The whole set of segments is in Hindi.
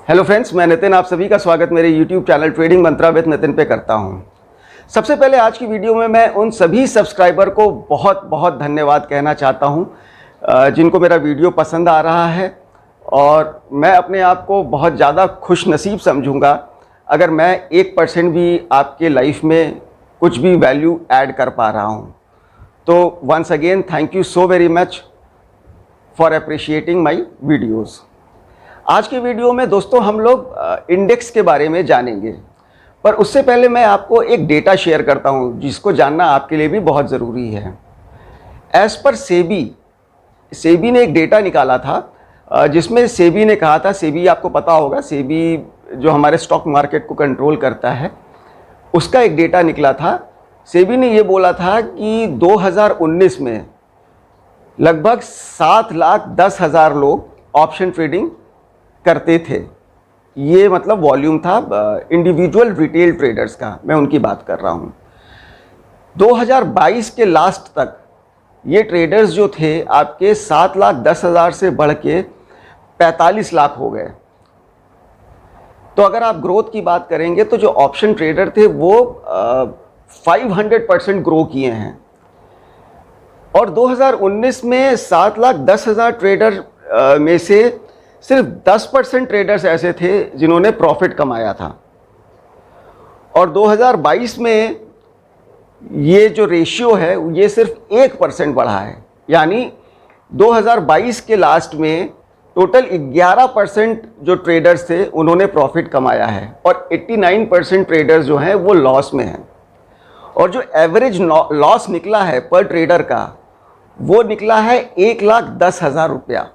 हेलो फ्रेंड्स, मैं नितिन आप सभी का स्वागत मेरे YouTube channel trading Mantra with Nitin पे करता हूं। सबसे पहले आज की वीडियो में मैं उन सभी सब्सक्राइबर को बहुत बहुत धन्यवाद कहना चाहता हूं जिनको मेरा वीडियो पसंद आ रहा है, और मैं अपने आप को बहुत ज़्यादा खुश नसीब समझूंगा अगर मैं 1% भी आपके लाइफ में कुछ भी वैल्यू ऐड कर पा रहा हूं। तो once again thank you so very much for appreciating my videos. आज के वीडियो में दोस्तों हम लोग इंडेक्स के बारे में जानेंगे, पर उससे पहले मैं आपको एक डेटा शेयर करता हूं जिसको जानना आपके लिए भी बहुत ज़रूरी है। एज़ पर सेबी ने एक डेटा निकाला था जिसमें सेबी ने कहा था, सेबी आपको पता होगा, सेबी जो हमारे स्टॉक मार्केट को कंट्रोल करता है, उसका एक डेटा निकला था। सेबी ने ये बोला था कि 2019 में लगभग 7,10,000 लोग ऑप्शन ट्रेडिंग करते थे। ये मतलब वॉल्यूम था इंडिविजुअल रिटेल ट्रेडर्स का, मैं उनकी बात कर रहा हूँ। 2022 के लास्ट तक ये ट्रेडर्स जो थे आपके 7,10,000 से बढ़ के 45 लाख हो गए। तो अगर आप ग्रोथ की बात करेंगे तो जो ऑप्शन ट्रेडर थे वो 500% ग्रो किए हैं। और 2019 में 7,10,000 ट्रेडर में से सिर्फ 10% ट्रेडर्स ऐसे थे जिन्होंने प्रॉफिट कमाया था, और 2022 में ये जो रेशियो है ये सिर्फ 1% बढ़ा है। यानी 2022 के लास्ट में टोटल 11% जो ट्रेडर्स थे उन्होंने प्रॉफिट कमाया है, और 89% ट्रेडर्स जो हैं वो लॉस में हैं। और जो एवरेज लॉस निकला है पर ट्रेडर का वो निकला है 1,10,000 रुपया।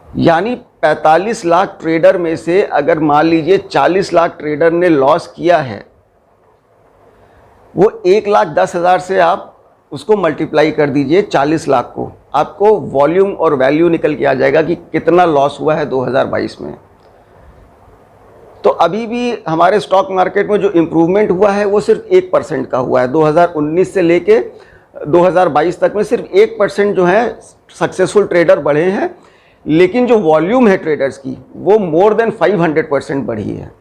यानी 45 लाख ट्रेडर में से अगर मान लीजिए 40 लाख ट्रेडर ने लॉस किया है, वो 1,10,000 से आप उसको मल्टीप्लाई कर दीजिए 40 लाख को, आपको वॉल्यूम और वैल्यू निकल के आ जाएगा कि कितना लॉस हुआ है 2022 में। तो अभी भी हमारे स्टॉक मार्केट में जो इम्प्रूवमेंट हुआ है वो सिर्फ 1% का हुआ है। 2019 से लेके 2022 तक में सिर्फ 1% जो है सक्सेसफुल ट्रेडर बढ़े हैं, लेकिन जो वॉल्यूम है ट्रेडर्स की वो मोर देन 500% बढ़ी है।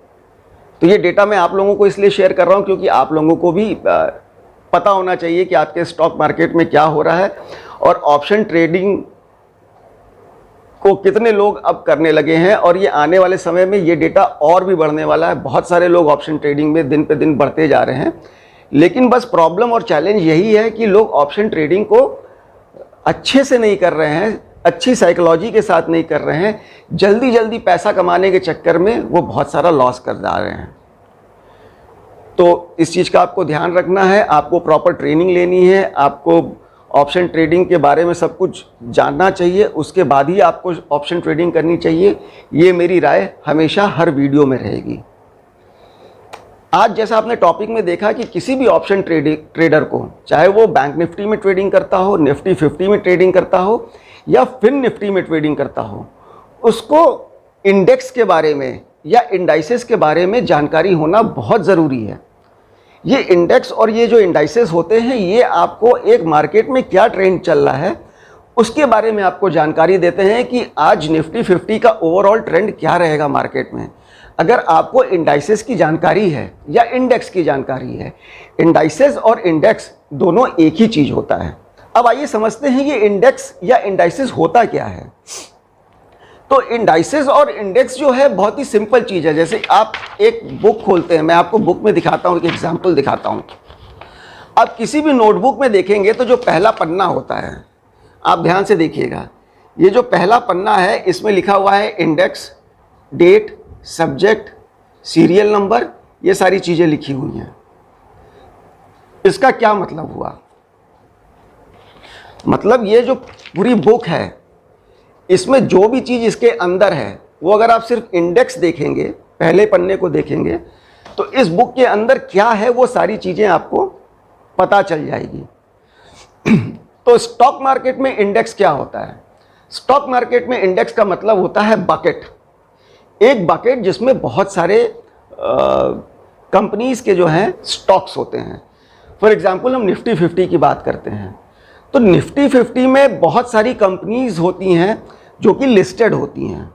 तो ये डेटा मैं आप लोगों को इसलिए शेयर कर रहा हूँ क्योंकि आप लोगों को भी पता होना चाहिए कि आपके स्टॉक मार्केट में क्या हो रहा है, और ऑप्शन ट्रेडिंग को कितने लोग अब करने लगे हैं, और ये आने वाले समय में ये डेटा और भी बढ़ने वाला है। बहुत सारे लोग ऑप्शन ट्रेडिंग में दिन पे दिन बढ़ते जा रहे हैं, लेकिन बस प्रॉब्लम और चैलेंज यही है कि लोग ऑप्शन ट्रेडिंग को अच्छे से नहीं कर रहे हैं, अच्छी साइकोलॉजी के साथ नहीं कर रहे हैं। जल्दी जल्दी पैसा कमाने के चक्कर में वो बहुत सारा लॉस कर जा रहे हैं। तो इस चीज़ का आपको ध्यान रखना है, आपको प्रॉपर ट्रेनिंग लेनी है, आपको ऑप्शन ट्रेडिंग के बारे में सब कुछ जानना चाहिए, उसके बाद ही आपको ऑप्शन ट्रेडिंग करनी चाहिए। ये मेरी राय हमेशा हर वीडियो में रहेगी। आज जैसा आपने टॉपिक में देखा कि किसी भी ऑप्शन ट्रेडर को, चाहे वो बैंक निफ्टी में ट्रेडिंग करता हो, निफ्टी 50 में ट्रेडिंग करता हो, या फिन निफ्टी में ट्रेडिंग करता हो, उसको इंडेक्स के बारे में या इंडाइसेस के बारे में जानकारी होना बहुत ज़रूरी है। ये इंडेक्स और ये जो इंडाइसेस होते हैं ये आपको एक मार्केट में क्या ट्रेंड चल रहा है उसके बारे में आपको जानकारी देते हैं कि आज निफ्टी 50 का ओवरऑल ट्रेंड क्या रहेगा मार्केट में। अगर आपको इंडाइसेस की जानकारी है या इंडेक्स की जानकारी है, इंडाइसेस और इंडेक्स दोनों एक ही चीज़ होता है। अब आइए समझते हैं ये इंडेक्स या इंडाइसेस होता क्या है। तो इंडाइसेस और इंडेक्स जो है बहुत ही सिंपल चीज़ है। जैसे आप एक बुक खोलते हैं, मैं आपको बुक में दिखाता हूँ, एक एग्जांपल दिखाता हूँ। आप किसी भी नोटबुक में देखेंगे तो जो पहला पन्ना होता है, आप ध्यान से देखिएगा, ये जो पहला पन्ना है इसमें लिखा हुआ है index, date, subject, serial number, ये सारी चीज़ें लिखी हुई हैं। इसका क्या मतलब हुआ? मतलब ये जो पूरी बुक है इसमें जो भी चीज़ इसके अंदर है वो अगर आप सिर्फ इंडेक्स देखेंगे, पहले पन्ने को देखेंगे, तो इस बुक के अंदर क्या है वो सारी चीज़ें आपको पता चल जाएगी। तो स्टॉक मार्केट में इंडेक्स क्या होता है? स्टॉक मार्केट में इंडेक्स का मतलब होता है बकेट। एक बकेट जिसमें बहुत सारे कंपनीज के जो हैं स्टॉक्स होते हैं। फॉर एग्जांपल हम निफ्टी 50 की बात करते हैं तो निफ्टी 50 में बहुत सारी कंपनीज होती हैं जो कि लिस्टेड होती हैं।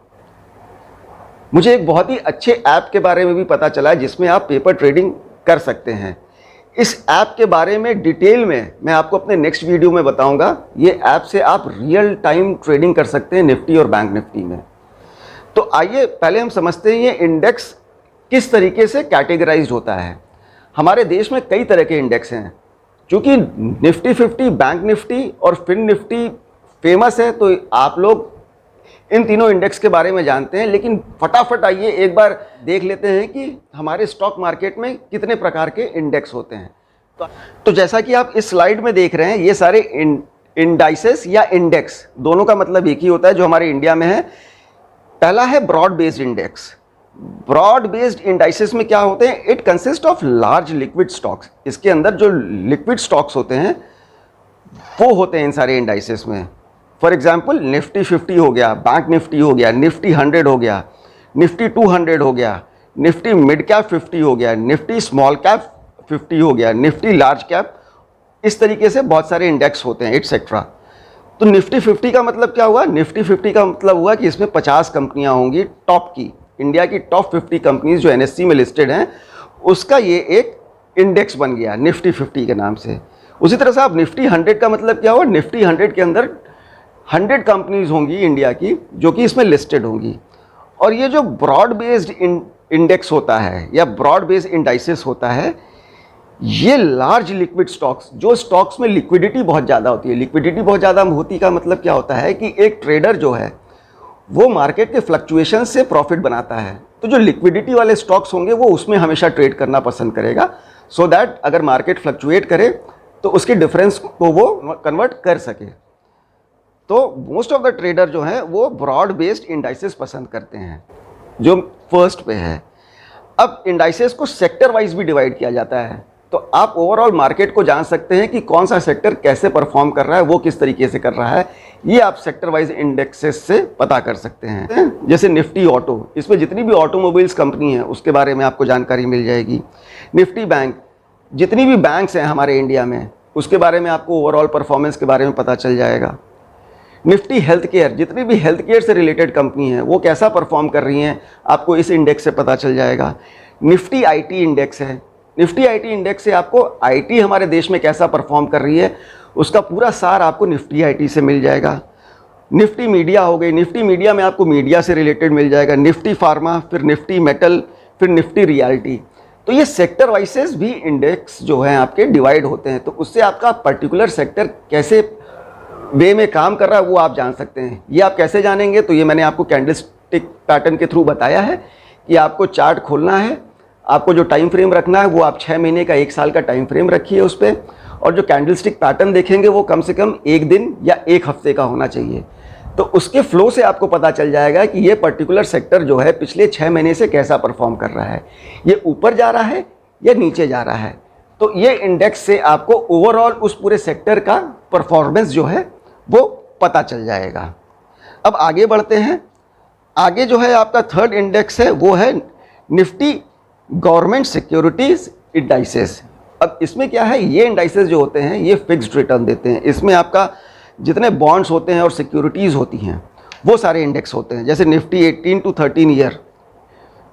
मुझे एक बहुत ही अच्छे ऐप के बारे में भी पता चला है जिसमें आप पेपर ट्रेडिंग कर सकते हैं। इस ऐप के बारे में डिटेल में मैं आपको अपने नेक्स्ट वीडियो में बताऊंगा। ये ऐप से आप रियल टाइम ट्रेडिंग कर सकते हैं निफ्टी और बैंक निफ्टी में। तो आइए पहले हम समझते हैं ये इंडेक्स किस तरीके से कैटेगराइज्ड होता है। हमारे देश में कई तरह के इंडेक्स हैं। चूँकि निफ्टी 50, बैंक निफ्टी और फिन निफ्टी फेमस है, तो आप लोग इन तीनों इंडेक्स के बारे में जानते हैं। लेकिन फटाफट आइए एक बार देख लेते हैं कि हमारे स्टॉक मार्केट में कितने प्रकार के इंडेक्स होते हैं। तो जैसा कि आप इस स्लाइड में देख रहे हैं, ये सारे इंडाइसेस या इंडेक्स, दोनों का मतलब एक ही होता है जो हमारे इंडिया में है। पहला है broad based index. Broad based indices में क्या होते हैं? It consist of large liquid stocks. इसके अंदर जो लिक्विड स्टॉक्स होते हैं वो होते हैं इन सारे इंडाइसेस में। फॉर एग्जाम्पल निफ्टी 50 हो गया, बैंक निफ्टी हो गया, निफ्टी 100 हो गया, निफ्टी 200 हो गया, निफ्टी मिड कैप 50 हो गया, निफ्टी स्मॉल कैप 50 हो गया, निफ्टी लार्ज कैप। इस तरीके से बहुत सारे इंडेक्स होते हैं एटसेट्रा। तो निफ्टी 50 का मतलब क्या हुआ? निफ्टी 50 का मतलब हुआ कि इसमें 50 कंपनियां होंगी टॉप की, इंडिया की टॉप 50 कंपनीज जो NSE में लिस्टेड हैं, उसका ये एक इंडेक्स बन गया निफ्टी 50 के नाम से। उसी तरह से आप निफ्टी 100 का मतलब क्या हुआ? निफ्टी 100 के अंदर 100 कंपनीज होंगी इंडिया की जो कि इसमें लिस्टेड होंगी। और ये जो ब्रॉड बेस्ड इंडेक्स होता है या ब्रॉड बेस्ड इंडाइसेस होता है, ये लार्ज लिक्विड स्टॉक्स, जो स्टॉक्स में लिक्विडिटी बहुत ज़्यादा होती है। लिक्विडिटी बहुत ज़्यादा होती का मतलब क्या होता है कि एक ट्रेडर जो है वो मार्केट के फ्लक्चुएशन से प्रॉफिट बनाता है। तो जो लिक्विडिटी वाले स्टॉक्स होंगे वो उसमें हमेशा ट्रेड करना पसंद करेगा, सो दैट अगर मार्केट फ्लक्चुएट करे तो उसके डिफरेंस को वो कन्वर्ट कर सके। तो मोस्ट ऑफ द ट्रेडर जो है वो ब्रॉड बेस्ड इंडाइसेस पसंद करते हैं, जो फर्स्ट पे है। अब इंडाइसेस को सेक्टर वाइज भी डिवाइड किया जाता है, तो आप ओवरऑल मार्केट को जान सकते हैं कि कौन सा सेक्टर कैसे परफॉर्म कर रहा है, वो किस तरीके से कर रहा है। ये आप सेक्टर वाइज इंडेक्सेस से पता कर सकते हैं। जैसे निफ्टी ऑटो, इसमें जितनी भी ऑटोमोबाइल्स कंपनी है उसके बारे में आपको जानकारी मिल जाएगी। निफ्टी बैंक, जितनी भी बैंक्स हैं हमारे इंडिया में उसके बारे में आपको ओवरऑल परफॉर्मेंस के बारे में पता चल जाएगा। निफ्टी हेल्थ केयर, जितनी भी हेल्थ केयर से रिलेटेड कंपनी है वो कैसा परफॉर्म कर रही हैं आपको इस इंडेक्स से पता चल जाएगा। निफ्टी आईटी इंडेक्स है, निफ्टी आईटी इंडेक्स से आपको आईटी हमारे देश में कैसा परफॉर्म कर रही है उसका पूरा सार आपको निफ्टी आईटी से मिल जाएगा। निफ्टी मीडिया हो गई, निफ्टी मीडिया में आपको मीडिया से रिलेटेड मिल जाएगा। निफ्टी फार्मा, फिर निफ्टी मेटल, फिर निफ्टी रियल्टी। तो ये सेक्टर वाइसेस भी इंडेक्स जो हैं आपके डिवाइड होते हैं, तो उससे आपका पर्टिकुलर सेक्टर कैसे वे में काम कर रहा है वो आप जान सकते हैं। ये आप कैसे जानेंगे? तो ये मैंने आपको कैंडलस्टिक पैटर्न के थ्रू बताया है कि आपको चार्ट खोलना है, आपको जो टाइम फ्रेम रखना है वो आप 6 महीने का, 1 साल का टाइम फ्रेम रखिए उस पर, और जो कैंडलस्टिक पैटर्न देखेंगे वो कम से कम 1 दिन या 1 हफ्ते का होना चाहिए। तो उसके फ्लो से आपको पता चल जाएगा कि ये पर्टिकुलर सेक्टर जो है पिछले 6 महीने से कैसा परफॉर्म कर रहा है, ये ऊपर जा रहा है या नीचे जा रहा है। तो ये इंडेक्स से आपको ओवरऑल उस पूरे सेक्टर का परफॉर्मेंस जो है वो पता चल जाएगा। अब आगे बढ़ते हैं। आगे जो है आपका थर्ड इंडेक्स है वो है निफ्टी गवर्नमेंट सिक्योरिटीज इंडाइसेस। अब इसमें क्या है, ये इंडाइसेस जो होते हैं ये फिक्स्ड रिटर्न देते हैं। इसमें आपका जितने बॉन्ड्स होते हैं और सिक्योरिटीज़ होती हैं वो सारे इंडेक्स होते हैं। जैसे Nifty 18 to 13 year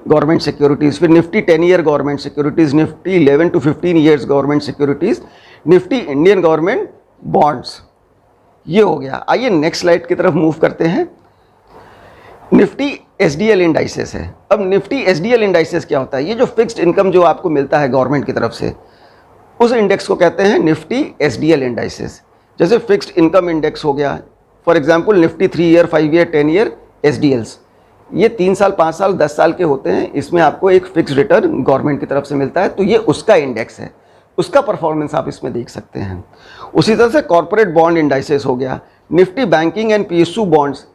government securities, फिर Nifty 10 year government securities, Nifty 11 to 15 years government securities, Nifty Indian government bonds. ये हो गया। आइए नेक्स्ट स्लाइड की तरफ मूव करते हैं। निफ्टी SDL इंडाइसेस है। अब निफ्टी SDL इंडाइसेस क्या होता है? ये जो फिक्स्ड इनकम जो आपको मिलता है गवर्नमेंट की तरफ से, उस इंडेक्स को कहते हैं निफ्टी SDL इंडाइसेस। जैसे फिक्स्ड इनकम इंडेक्स हो गया, for example Nifty 3 year, 5 year, 10 year SDLs, ये 3 साल, 5 साल, 10 साल के होते हैं। इसमें आपको एक फिक्स्ड रिटर्न गवर्नमेंट की तरफ से मिलता है, तो ये उसका इंडेक्स है, उसका परफॉर्मेंस आप इसमें देख सकते हैं। उसी तरह से कॉर्पोरेट बॉन्ड इंडाइसेस हो गया, Nifty banking and PSU bonds,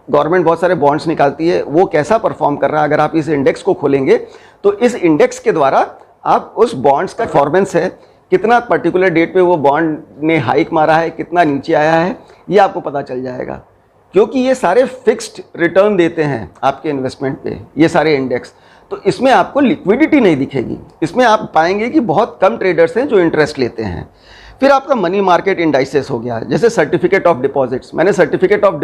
government बहुत सारे बॉन्ड्स निकालती है, वो कैसा परफॉर्म कर रहा है अगर आप इस इंडेक्स को खोलेंगे तो इस इंडेक्स के द्वारा आप उस बॉन्ड्स का परफॉर्मेंस है, कितना पर्टिकुलर डेट पे वो बॉन्ड ने हाइक मारा है, कितना नीचे आया है, ये आपको पता चल जाएगा। क्योंकि ये सारे फिक्स्ड रिटर्न देते हैं आपके इन्वेस्टमेंट पे, ये सारे इंडेक्स, तो इसमें आपको लिक्विडिटी नहीं दिखेगी। इसमें आप पाएंगे कि बहुत कम ट्रेडर्स हैं जो इंटरेस्ट लेते हैं। फिर आपका मनी मार्केट इंडाइसेस हो गया, जैसे सर्टिफिकेट ऑफ डिपॉजिट्स। मैंने सर्टिफिकेट ऑफ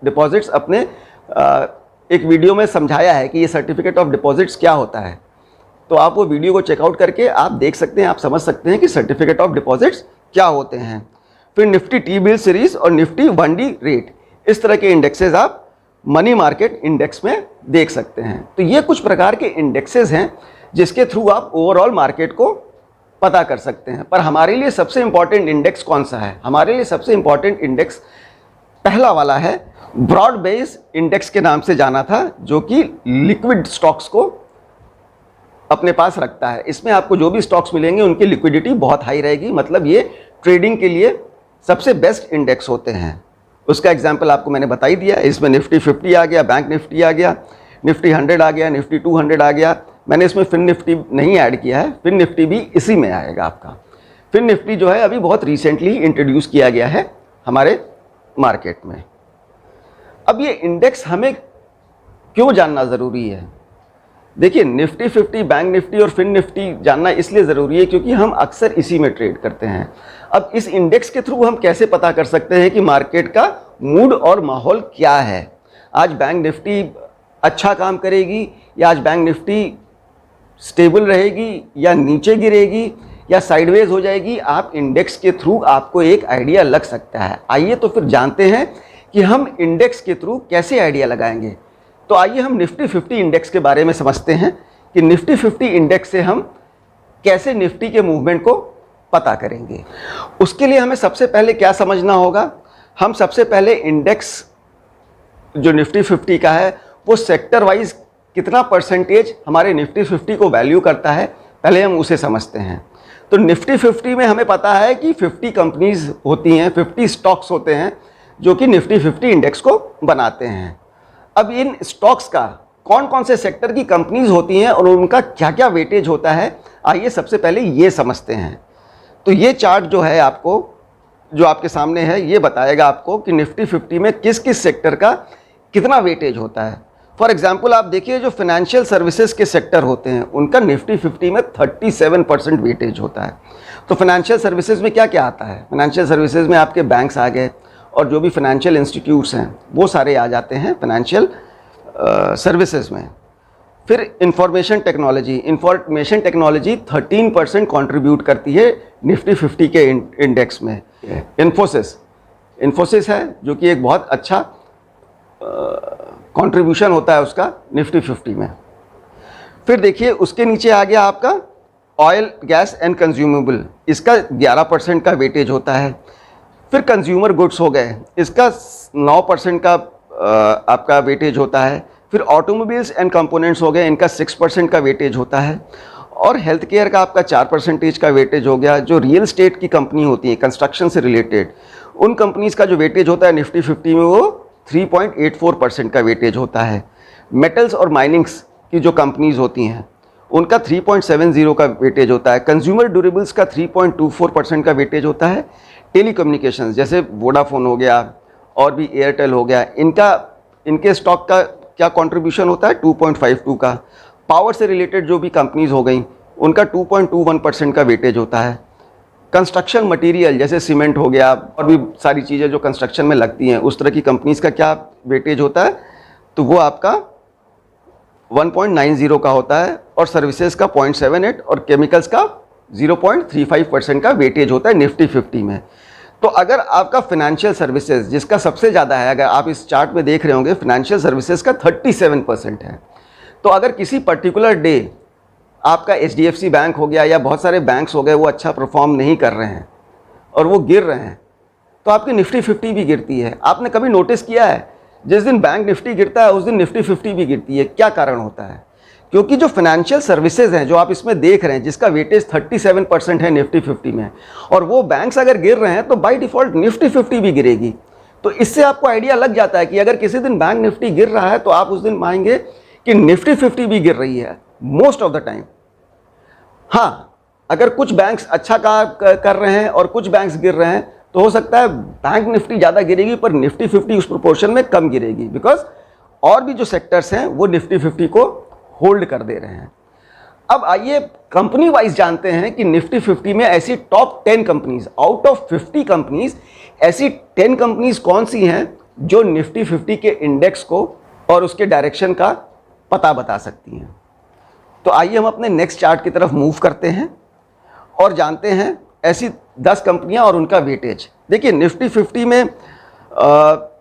डिपॉजिट्स अपने एक वीडियो में समझाया है कि ये सर्टिफिकेट ऑफ डिपॉजिट्स क्या होता है, तो आप वो वीडियो को चेकआउट करके आप देख सकते हैं, आप समझ सकते हैं कि सर्टिफिकेट ऑफ डिपॉजिट्स क्या होते हैं। फिर निफ्टी टी बिल सीरीज और निफ्टी 1D रेट, इस तरह के इंडेक्सेस आप मनी मार्केट इंडेक्स में देख सकते हैं। तो ये कुछ प्रकार के इंडेक्सेस हैं जिसके थ्रू आप ओवरऑल मार्केट को पता कर सकते हैं। पर हमारे लिए सबसे इंपॉर्टेंट इंडेक्स कौन सा है? हमारे लिए सबसे इंपॉर्टेंट इंडेक्स पहला वाला है, ब्रॉड बेस इंडेक्स के नाम से जाना था, जो कि लिक्विड स्टॉक्स को अपने पास रखता है। इसमें आपको जो भी स्टॉक्स मिलेंगे उनकी लिक्विडिटी बहुत हाई रहेगी, मतलब ये ट्रेडिंग के लिए सबसे बेस्ट इंडेक्स होते हैं। उसका एग्जांपल आपको मैंने बता ही दिया। इसमें निफ्टी 50 आ गया, बैंक निफ्टी आ गया, निफ्टी 100 आ गया, निफ्टी 200 आ गया। मैंने इसमें फिन निफ्टी नहीं ऐड किया है, फिन निफ्टी भी इसी में आएगा आपका। फिन निफ्टी जो है अभी बहुत रिसेंटली इंट्रोड्यूस किया गया है हमारे मार्केट में। अब ये इंडेक्स हमें क्यों जानना ज़रूरी है? देखिए, निफ्टी 50, बैंक निफ्टी और फिन निफ्टी जानना इसलिए ज़रूरी है क्योंकि हम अक्सर इसी में ट्रेड करते हैं। अब इस इंडेक्स के थ्रू हम कैसे पता कर सकते हैं कि मार्केट का मूड और माहौल क्या है? आज बैंक निफ्टी अच्छा काम करेगी या आज बैंक निफ्टी स्टेबल रहेगी या नीचे गिरेगी या साइडवेज हो जाएगी? आप इंडेक्स के थ्रू आपको एक आइडिया लग सकता है। आइए तो फिर जानते हैं कि हम इंडेक्स के थ्रू कैसे आइडिया लगाएंगे। तो आइए हम निफ्टी 50 इंडेक्स के बारे में समझते हैं कि निफ्टी 50 इंडेक्स से हम कैसे निफ्टी के मूवमेंट को पता करेंगे। उसके लिए हमें सबसे पहले क्या समझना होगा? हम सबसे पहले इंडेक्स जो निफ्टी 50 का है वो सेक्टर वाइज कितना परसेंटेज हमारे निफ्टी 50 को वैल्यू करता है, पहले हम उसे समझते हैं। तो निफ्टी 50 में हमें पता है कि 50 कंपनीज होती हैं, 50 स्टॉक्स होते हैं जो कि निफ्टी 50 इंडेक्स को बनाते हैं। अब इन स्टॉक्स का कौन कौन से सेक्टर की कंपनीज होती हैं और उनका क्या क्या वेटेज होता है, आइए सबसे पहले ये समझते हैं। तो ये चार्ट जो है आपको, जो आपके सामने है, ये बताएगा आपको कि निफ्टी 50 में किस किस सेक्टर का कितना वेटेज होता है। फॉर एग्जांपल आप देखिए, जो फाइनेंशियल सर्विसेज के सेक्टर होते हैं उनका निफ्टी 50 में 37% वेटेज होता है। तो फाइनेंशियल सर्विसेज में क्या क्या आता है? फाइनेंशियल सर्विसेज में आपके बैंक्स आ गए और जो भी फाइनेंशियल इंस्टीट्यूट्स हैं वो सारे आ जाते हैं फाइनेंशियल सर्विसेज में। फिर इंफॉर्मेशन टेक्नोलॉजी 13% कंट्रीब्यूट करती है निफ्टी 50 के इंडेक्स में। इन्फोसिस है जो कि एक बहुत अच्छा कंट्रीब्यूशन होता है उसका निफ्टी 50 में। फिर देखिए उसके नीचे आ गया आपका ऑयल, गैस एंड कंज्यूमेबल, इसका 11% का वेटेज होता है। फिर कंज्यूमर गुड्स हो गए, इसका 9% का आपका वेटेज होता है। फिर ऑटोमोबाइल्स एंड कंपोनेंट्स हो गए, इनका 6% का वेटेज होता है। और हेल्थ केयर का आपका 4% का वेटेज हो गया। जो रियल स्टेट की कंपनी होती है, कंस्ट्रक्शन से रिलेटेड, उन कंपनीज़ का जो वेटेज होता है निफ्टी 50 में वो 3.84% का वेटेज होता है। मेटल्स और माइनिंग्स की जो कंपनीज़ होती हैं उनका 3.70 का वेटेज होता है। कंज्यूमर ड्यूरेबल्स का 3.24% का वेटेज होता है। टेलीकम्युनिकेशंस जैसे वोडाफोन हो गया और भी एयरटेल हो गया, इनके स्टॉक का क्या कंट्रीब्यूशन होता है? 2.52 का। पावर से रिलेटेड जो भी कंपनीज़ हो गई उनका 2.21% का वेटेज होता है। कंस्ट्रक्शन मटेरियल जैसे सीमेंट हो गया और भी सारी चीज़ें जो कंस्ट्रक्शन में लगती हैं, उस तरह की कंपनीज़ का क्या वेटेज होता है? तो वो आपका 1.90 का होता है। और सर्विसेज का 0.78 और केमिकल्स का 0.35% का वेटेज होता है निफ्टी 50 में। तो अगर आपका फाइनेंशियल सर्विसेज जिसका सबसे ज़्यादा है, अगर आप इस चार्ट में देख रहे होंगे, फाइनेंशियल सर्विसेज का 37% है। तो अगर किसी पर्टिकुलर डे आपका HDFC बैंक हो गया या बहुत सारे बैंक्स हो गए वो अच्छा परफॉर्म नहीं कर रहे हैं और वो गिर रहे हैं, तो आपकी निफ्टी 50 भी गिरती है। आपने कभी नोटिस किया है जिस दिन बैंक निफ्टी गिरता है उस दिन निफ्टी 50 भी गिरती है? क्या कारण होता है? क्योंकि जो फाइनेंशियल सर्विसेज हैं जो आप इसमें देख रहे हैं, जिसका वेटेज 37% है निफ्टी 50 में, और वो बैंक्स अगर गिर रहे हैं तो बाय डिफ़ॉल्ट निफ्टी 50 भी गिरेगी। तो इससे आपको आइडिया लग जाता है कि अगर किसी दिन बैंक निफ्टी गिर रहा है तो आप उस दिन पाएंगे कि निफ्टी 50 भी गिर रही है मोस्ट ऑफ द टाइम। हाँ, अगर कुछ बैंक्स अच्छा काम कर रहे हैं और कुछ बैंक्स गिर रहे हैं तो हो सकता है बैंक निफ्टी ज़्यादा गिरेगी पर निफ्टी 50 उस प्रोपोर्शन में कम गिरेगी, बिकॉज और भी जो सेक्टर्स हैं वो निफ्टी 50 को होल्ड कर दे रहे हैं। अब आइए कंपनी वाइज जानते हैं कि निफ्टी 50 में ऐसी top 10 companies, out of 50 companies, ऐसी 10 कंपनीज कौन सी हैं जो निफ्टी 50 के इंडेक्स को और उसके डायरेक्शन का पता बता सकती हैं। तो आइए हम अपने नेक्स्ट चार्ट की तरफ मूव करते हैं और जानते हैं ऐसी 10 कंपनियां और उनका वेटेज। देखिए निफ्टी 50 में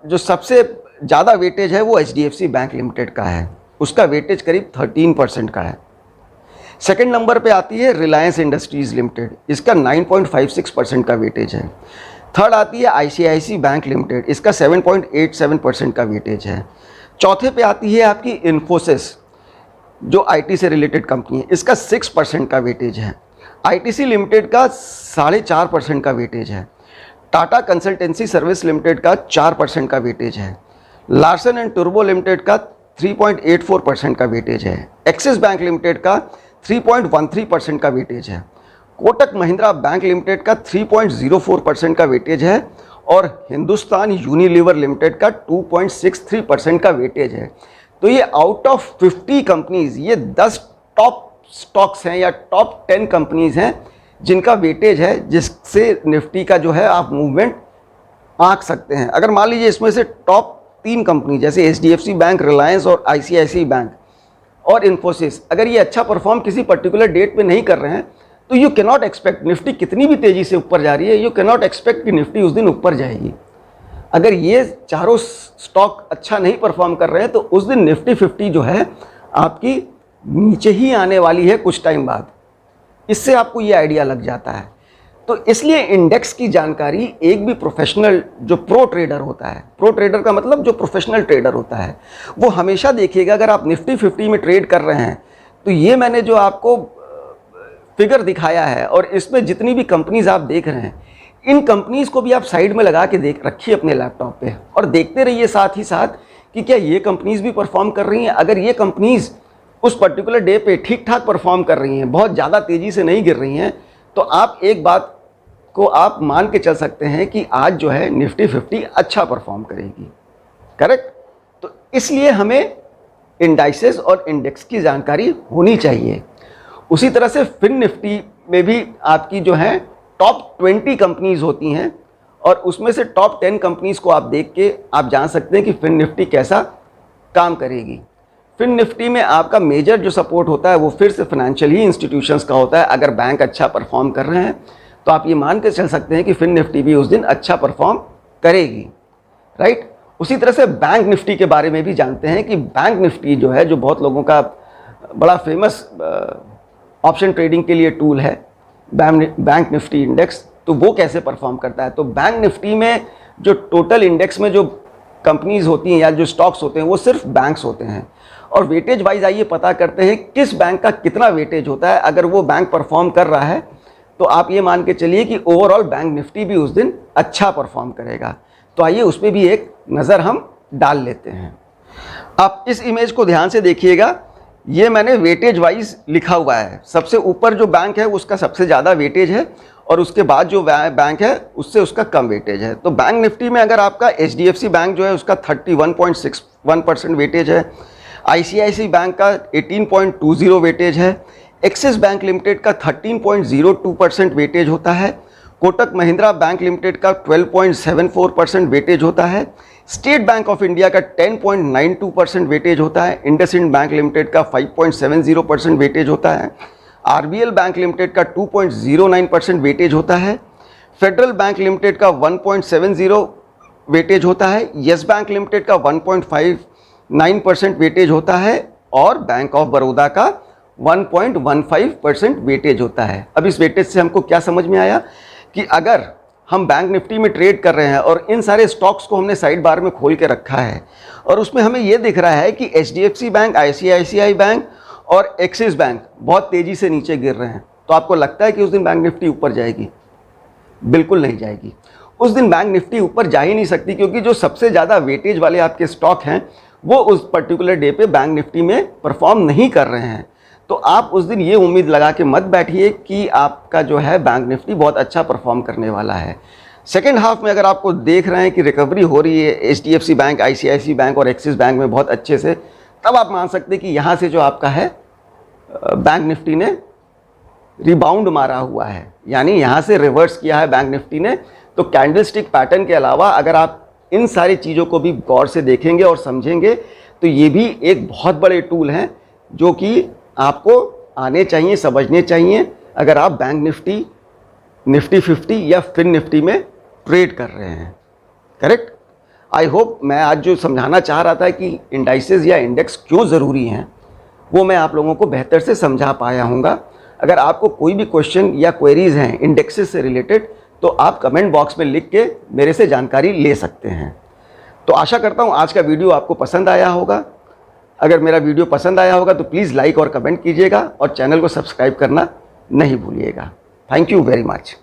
जो सबसे ज़्यादा वेटेज है वो HDFC बैंक लिमिटेड का है, उसका वेटेज करीब 13% का है। सेकंड नंबर पे आती है रिलायंस इंडस्ट्रीज़ लिमिटेड, इसका 9.56% का वेटेज है। थर्ड आती है ICICI बैंक लिमिटेड, इसका 7.87% का वेटेज है। चौथे पे आती है आपकी इन्फोसिस जो IT से रिलेटेड कंपनी है, इसका 6% का वेटेज है। ITC लिमिटेड का 4.5% का वेटेज है। टाटा कंसल्टेंसी सर्विस लिमिटेड का 4% का वेटेज है। लार्सन एंड टुर्बो लिमिटेड का 3.84% का वेटेज है। एक्सिस बैंक लिमिटेड का 3.13% का वेटेज है। कोटक महिंद्रा बैंक लिमिटेड का 3.04% का वेटेज है और हिंदुस्तान यूनिलीवर लिमिटेड का 2.63% का वेटेज है। तो ये आउट ऑफ 50 कंपनीज, ये 10 टॉप स्टॉक्स हैं या टॉप 10 कंपनीज हैं जिनका वेटेज है, जिससे निफ्टी का जो है आप मूवमेंट आंक सकते हैं। अगर मान लीजिए इसमें से टॉप 3 कंपनी जैसे HDFC बैंक, रिलायंस और ICICI बैंक और इन्फोसिस, अगर ये अच्छा परफॉर्म किसी पर्टिकुलर डेट पे नहीं कर रहे हैं तो यू कैनॉट एक्सपेक्ट, निफ्टी कितनी भी तेज़ी से ऊपर जा रही है, यू कैनॉट एक्सपेक्ट कि निफ्टी उस दिन ऊपर जाएगी। अगर ये चारों स्टॉक अच्छा नहीं परफॉर्म कर रहे हैं तो उस दिन निफ्टी 50 जो है आपकी नीचे ही आने वाली है कुछ टाइम बाद। इससे आपको ये आइडिया लग जाता है। तो इसलिए इंडेक्स की जानकारी एक भी प्रोफेशनल जो प्रो ट्रेडर होता है, प्रो ट्रेडर का मतलब जो प्रोफेशनल ट्रेडर होता है, वो हमेशा देखिएगा। अगर आप निफ्टी 50 में ट्रेड कर रहे हैं तो ये मैंने जो आपको फिगर दिखाया है और इसमें जितनी भी कंपनीज आप देख रहे हैं, इन कंपनीज को भी आप साइड में लगा के देख रखिए अपने लैपटॉप पे और देखते रहिए साथ ही साथ कि क्या ये कंपनीज भी परफॉर्म कर रही हैं। अगर ये कंपनीज उस पर्टिकुलर डे पे ठीक ठाक परफॉर्म कर रही हैं, बहुत ज़्यादा तेज़ी से नहीं गिर रही हैं, तो आप एक बात को आप मान के चल सकते हैं कि आज जो है निफ्टी 50 अच्छा परफॉर्म करेगी। करेक्ट? तो इसलिए हमें इंडाइसेस और इंडेक्स की जानकारी होनी चाहिए। उसी तरह से फिन निफ्टी में भी आपकी जो है टॉप 20 कंपनीज होती हैं और उसमें से टॉप 10 कंपनीज को आप देख के आप जान सकते हैं कि फिन निफ्टी कैसा काम करेगी। फिन निफ्टी में आपका मेजर जो सपोर्ट होता है वो फिर से फाइनेंशियल ही इंस्टीट्यूशंस का होता है। अगर बैंक अच्छा परफॉर्म कर रहे हैं तो आप ये मान के चल सकते हैं कि फिन निफ्टी भी उस दिन अच्छा परफॉर्म करेगी। राइट? उसी तरह से बैंक निफ्टी के बारे में भी जानते हैं कि बैंक निफ्टी जो है, जो बहुत लोगों का बड़ा फेमस ऑप्शन ट्रेडिंग के लिए टूल है, बैंक निफ्टी इंडेक्स, तो वो कैसे परफॉर्म करता है। तो बैंक निफ्टी में जो टोटल इंडेक्स में जो कंपनीज होती हैं या जो स्टॉक्स होते हैं वो सिर्फ बैंक्स होते हैं। और वेटेज वाइज आइए पता करते हैं किस बैंक का कितना वेटेज होता है। अगर वो बैंक परफॉर्म कर रहा है तो आप ये मान के चलिए कि ओवरऑल बैंक निफ्टी भी उस दिन अच्छा परफॉर्म करेगा। तो आइए उस पर भी एक नज़र हम डाल लेते हैं। आप इस इमेज को ध्यान से देखिएगा, ये मैंने वेटेज वाइज लिखा हुआ है। सबसे ऊपर जो बैंक है उसका सबसे ज़्यादा वेटेज है और उसके बाद जो बैंक है उससे उसका कम वेटेज है। तो बैंक निफ्टी में अगर आपका HDFC बैंक जो है उसका 31.61% वेटेज है, ICICI बैंक का 18.20 वेटेज है, एक्सिस बैंक लिमिटेड का 13.02% वेटेज होता है, कोटक महिंद्रा बैंक लिमिटेड का 12.74% वेटेज होता है, स्टेट बैंक ऑफ इंडिया का 10.92% वेटेज होता है, इंडसइंड बैंक लिमिटेड का 5.70% वेटेज होता है, RBL बैंक लिमिटेड का 2.09% वेटेज होता है, फेडरल बैंक लिमिटेड का 1.70 वेटेज होता है, येस बैंक लिमिटेड का 1.59% वेटेज होता है और बैंक ऑफ बड़ौदा का 1.15% वेटेज होता है। अब इस वेटेज से हमको क्या समझ में आया कि अगर हम बैंक निफ्टी में ट्रेड कर रहे हैं और इन सारे स्टॉक्स को हमने साइड बार में खोल के रखा है और उसमें हमें ये दिख रहा है कि HDFC बैंक, ICICI बैंक और एक्सिस बैंक बहुत तेज़ी से नीचे गिर रहे हैं, तो आपको लगता है कि उस दिन बैंक निफ्टी ऊपर जाएगी? बिल्कुल नहीं जाएगी। उस दिन बैंक निफ्टी ऊपर जा ही नहीं सकती, क्योंकि जो सबसे ज़्यादा वेटेज वाले आपके स्टॉक हैं वो उस पर्टिकुलर डे पे बैंक निफ्टी में परफॉर्म नहीं कर रहे हैं। तो आप उस दिन ये उम्मीद लगा के मत बैठिए कि आपका जो है बैंक निफ्टी बहुत अच्छा परफॉर्म करने वाला है। सेकेंड हाफ में अगर आपको देख रहे हैं कि रिकवरी हो रही है HDFC बैंक, ICICI बैंक और एक्सिस बैंक में बहुत अच्छे से, तब आप मान सकते हैं कि यहाँ से जो आपका है बैंक निफ्टी ने रिबाउंड मारा हुआ है, यानी यहाँ से रिवर्स किया है बैंक निफ्टी ने। तो कैंडलस्टिक पैटर्न के अलावा अगर आप इन सारी चीज़ों को भी गौर से देखेंगे और समझेंगे तो ये भी एक बहुत बड़े टूल हैं जो कि आपको आने चाहिए, समझने चाहिए अगर आप बैंक निफ्टी, निफ्टी 50 या फिन निफ्टी में ट्रेड कर रहे हैं। करेक्ट। आई होप मैं आज जो समझाना चाह रहा था कि इंडाइसेस या इंडेक्स क्यों ज़रूरी हैं, वो मैं आप लोगों को बेहतर से समझा पाया हूँगा। अगर आपको कोई भी क्वेश्चन या क्वेरीज़ हैं इंडेक्सेस से रिलेटेड, तो आप कमेंट बॉक्स में लिख के मेरे से जानकारी ले सकते हैं। तो आशा करता हूँ आज का वीडियो आपको पसंद आया होगा। अगर मेरा वीडियो पसंद आया होगा तो प्लीज़ लाइक और कमेंट कीजिएगा और चैनल को सब्सक्राइब करना नहीं भूलिएगा। Thank you very much.